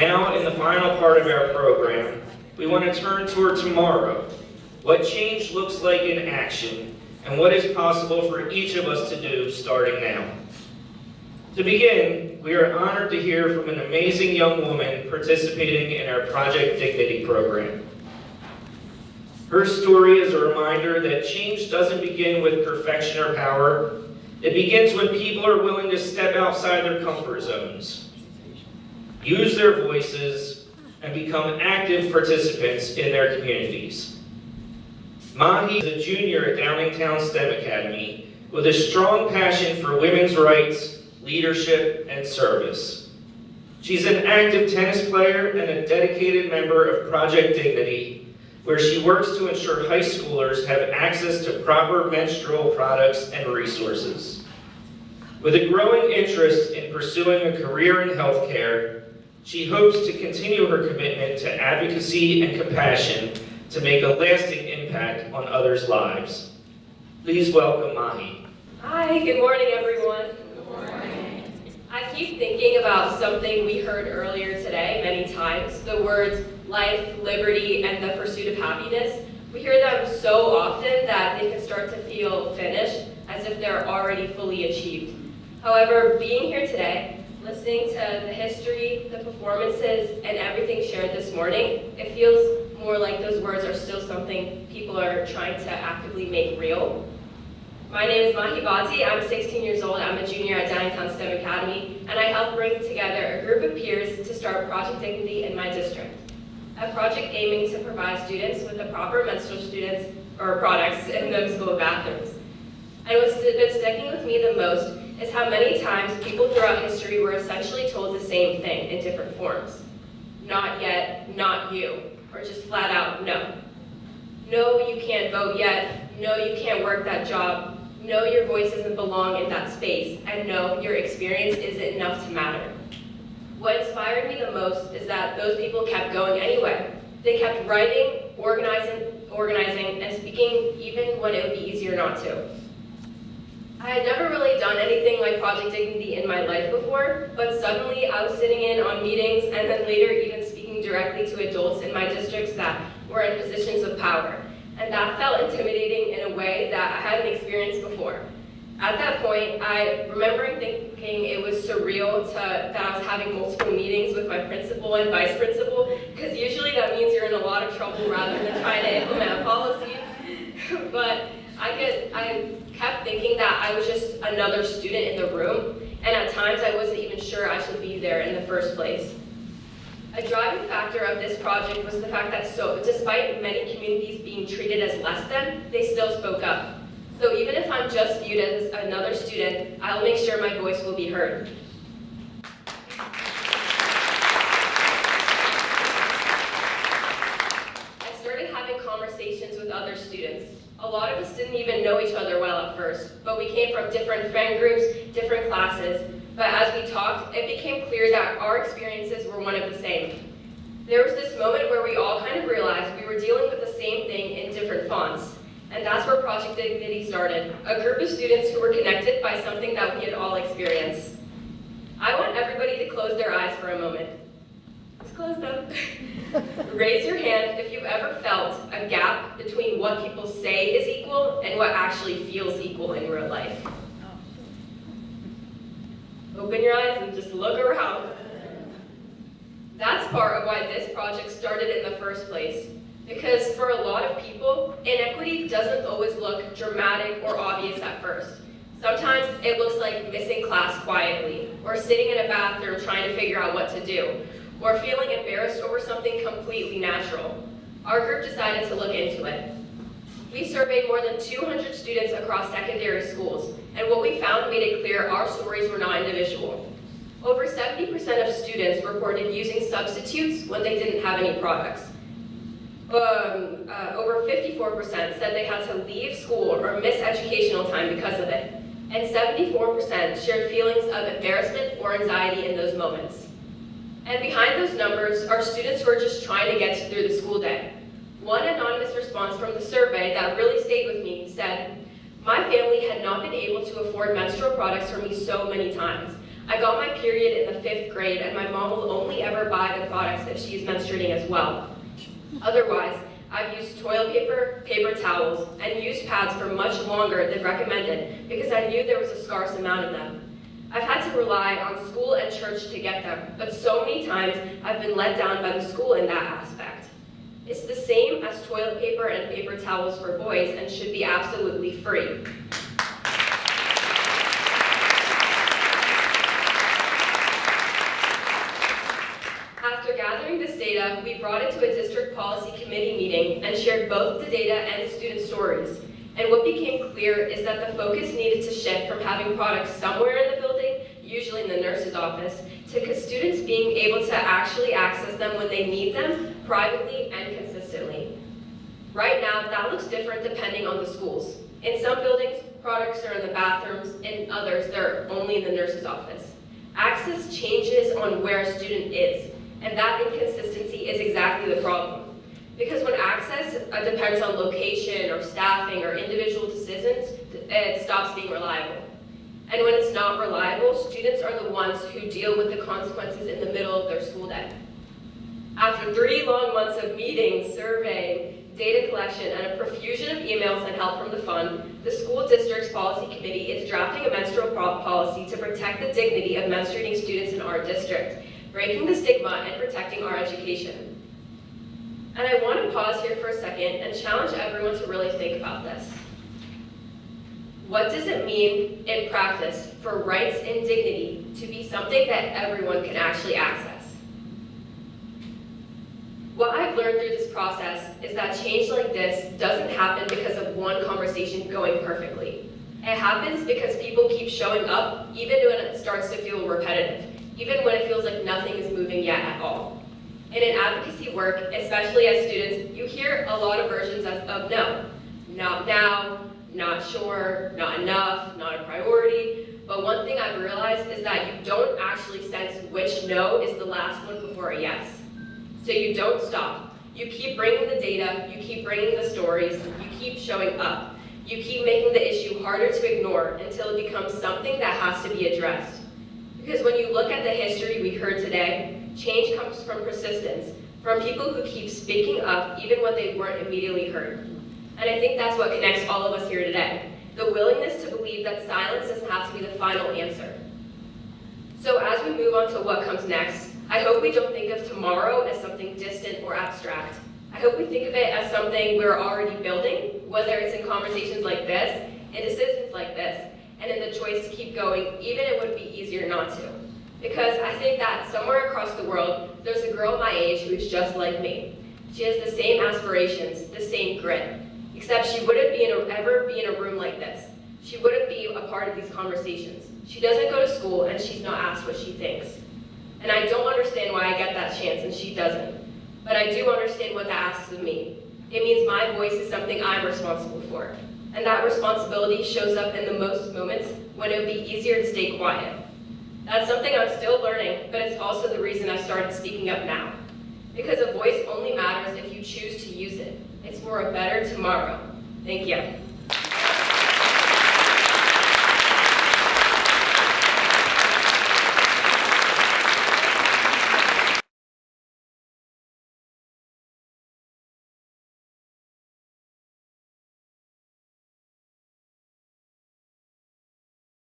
Now, in the final part of our program, we want to turn toward tomorrow, what change looks like in action, and what is possible for each of us to do starting now. To begin, we are honored to hear from an amazing young woman participating in our Project Dignity program. Her story is a reminder that change doesn't begin with perfection or power. It begins when people are willing to step outside their comfort zones, use their voices, and become active participants in their communities. Mahi is a junior at Downingtown STEM Academy with a strong passion for women's rights, leadership, and service. She's an active tennis player and a dedicated member of Project Dignity, where she works to ensure high schoolers have access to proper menstrual products and resources. With a growing interest in pursuing a career in healthcare, she hopes to continue her commitment to advocacy and compassion to make a lasting impact on others' lives. Please welcome Mahi. Hi, good morning, everyone. Good morning. I keep thinking about something we heard earlier today many times, the words life, liberty, and the pursuit of happiness. We hear them so often that they can start to feel finished, as if they're already fully achieved. However, being here today, listening to the history, the performances, and everything shared this morning, it feels more like those words are still something people are trying to actively make real. My name is Mahi B. I'm 16 years old. I'm a junior at Downingtown STEM Academy, and I helped bring together a group of peers to start Project Dignity in my district, a project aiming to provide students with the proper menstrual products in those school bathrooms. And what's been sticking with me the most is how many times people throughout history were essentially told the same thing in different forms. Not yet, not you, or just flat out no. No, you can't vote yet. No, you can't work that job. No, your voice doesn't belong in that space. And no, your experience isn't enough to matter. What inspired me the most is that those people kept going anyway. They kept writing, organizing, and speaking even when it would be easier not to. I had never really done anything like Project Dignity in my life before, but suddenly I was sitting in on meetings and then later even speaking directly to adults in my districts that were in positions of power. And that felt intimidating in a way that I hadn't experienced before. At that point, I remember thinking it was surreal that I was having multiple meetings with my principal and vice principal, because usually that means you're in a lot of trouble rather than trying to implement a policy. But I kept thinking that I was just another student in the room, and at times I wasn't even sure I should be there in the first place. A driving factor of this project was the fact that despite many communities being treated as less than, they still spoke up. So even if I'm just viewed as another student, I'll make sure my voice will be heard. I started having conversations with other students. A lot of us didn't even know each other well at first, but we came from different friend groups, different classes. But as we talked, it became clear that our experiences were one of the same. There was this moment where we all kind of realized we were dealing with the same thing in different fonts. And that's where Project Dignity started, a group of students who were connected by something that we had all experienced. I want everybody to close their eyes for a moment. Just close them. Raise your hand if you've ever felt a gap between what people say is equal and what actually feels equal in real life. Open your eyes and just look around. That's part of why this project started in the first place. Because for a lot of people, inequity doesn't always look dramatic or obvious at first. Sometimes it looks like missing class quietly, or sitting in a bathroom trying to figure out what to do, or feeling embarrassed over something completely natural. Our group decided to look into it. We surveyed more than 200 students across secondary schools, and what we found made it clear our stories were not individual. Over 70% of students reported using substitutes when they didn't have any products. Over 54% said they had to leave school or miss educational time because of it. And 74% shared feelings of embarrassment or anxiety in those moments. And behind those numbers are students who are just trying to get through the school day. One anonymous response from the survey that really stayed with me said, "My family had not been able to afford menstrual products for me so many times. I got my period in the 5th grade, and my mom will only ever buy the products if she's menstruating as well. Otherwise, I've used toilet paper, paper towels, and used pads for much longer than recommended because I knew there was a scarce amount of them. I've had to rely on school and church to get them, but so many times I've been let down by the school in that aspect. It's the same as toilet paper and paper towels for boys and should be absolutely free. After gathering this data, we brought it to a district policy committee meeting and shared both the data and student stories. And what became clear is that the focus needed to shift from having products somewhere in the building, usually in the nurse's office, to students being able to actually access them when they need them, privately and consistently. Right now, that looks different depending on the schools. In some buildings, products are in the bathrooms, in others, they're only in the nurse's office. Access changes on where a student is, and that inconsistency is exactly the problem. Because when access depends on location or staffing or individual decisions, it stops being reliable. And when it's not reliable, students are the ones who deal with the consequences in the middle of their school day. After 3 long months of meetings, surveying, data collection, and a profusion of emails and help from the fund, the school district's policy committee is drafting a menstrual policy to protect the dignity of menstruating students in our district, breaking the stigma and protecting our education. And I want to pause here for a second and challenge everyone to really think about this. What does it mean in practice for rights and dignity to be something that everyone can actually access? What I've learned through this process is that change like this doesn't happen because of one conversation going perfectly. It happens because people keep showing up even when it starts to feel repetitive, even when it feels like nothing is moving yet at all. And in advocacy work, especially as students, you hear a lot of versions of no. Not now, not sure, not enough, not a priority. But one thing I've realized is that you don't actually sense which no is the last one before a yes. So you don't stop. You keep bringing the data, you keep bringing the stories, you keep showing up. You keep making the issue harder to ignore until it becomes something that has to be addressed. Because when you look at the history we heard today, change comes from persistence, from people who keep speaking up even when they weren't immediately heard. And I think that's what connects all of us here today, the willingness to believe that silence doesn't have to be the final answer. So as we move on to what comes next, I hope we don't think of tomorrow as something distant or abstract. I hope we think of it as something we're already building, whether it's in conversations like this, in decisions like this, and in the choice to keep going, even if it would be easier not to. Because I think that somewhere across the world, there's a girl my age who is just like me. She has the same aspirations, the same grit, except she wouldn't ever be in a room like this. She wouldn't be a part of these conversations. She doesn't go to school and she's not asked what she thinks. And I don't understand why I get that chance and she doesn't. But I do understand what that asks of me. It means my voice is something I'm responsible for. And that responsibility shows up in the most moments when it would be easier to stay quiet. That's something I'm still learning, but it's also the reason I started speaking up now. Because a voice only matters if you choose to use it. It's for a better tomorrow. Thank you.